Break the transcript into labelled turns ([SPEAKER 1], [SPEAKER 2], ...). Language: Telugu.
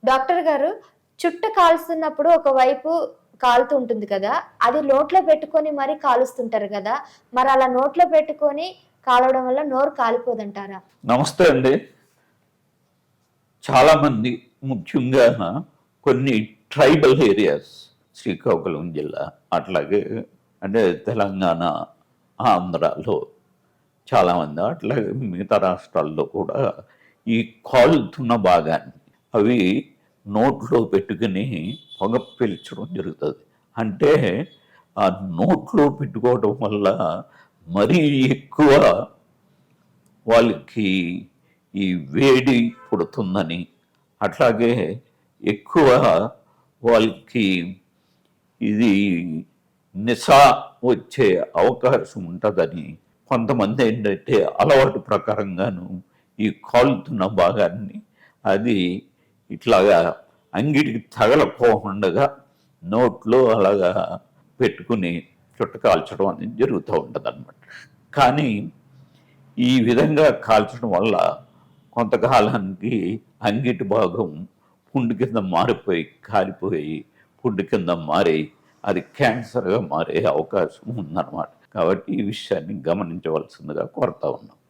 [SPEAKER 1] డాక్టర్ గారు, చుట్ట కాలుస్తున్నప్పుడు ఒకవైపు కాలుతూ ఉంటుంది కదా! అది నోట్లో పెట్టుకొని మరి కాలుస్తుంటారు గదా! మరలా నోట్లో పెట్టుకొని కాలవడం వల్ల నోరు కాలిపోదంటారా?
[SPEAKER 2] నమస్తే అండి. చాలామంది ముఖ్యంగా కొన్ని ట్రైబల్ ఏరియాస్ శ్రీకాకుళం జిల్లా, అట్లాగే అంటే తెలంగాణ, ఆంధ్రాలో చాలామంది, అట్లాగే మిగతా రాష్ట్రాల్లో కూడా ఈ కాలుతున్న భాగాన్ని అవి నోట్లో పెట్టుకుని పొగ పీల్చడం జరుగుతుంది. అంటే ఆ నోట్లో పెట్టుకోవడం వల్ల మరీ ఎక్కువ వాళ్ళకి ఈ వేడి పుడుతుందని, అట్లాగే ఎక్కువ వాళ్ళకి ఇది నిశా వచ్చే అవకాశం ఉంటుందని కొంతమంది ఏంటంటే అలవాటు ప్రకారంగాను ఈ కాలుతున్న భాగాన్ని అది ఇట్లాగా అంగిటికి తగలకోకుండా నోట్లో అలాగా పెట్టుకుని చుట్ట కాల్చడం అనేది జరుగుతూ ఉంటుంది అన్నమాట. కానీ ఈ విధంగా కాల్చడం వల్ల కొంతకాలానికి అంగిటి భాగం పుండు కింద మారిపోయి కాలిపోయి పుండు కింద మారి అది క్యాన్సర్గా మారే అవకాశం ఉందన్నమాట. కాబట్టి ఈ విషయాన్ని గమనించవలసిందిగా కోరుతా ఉన్నాం.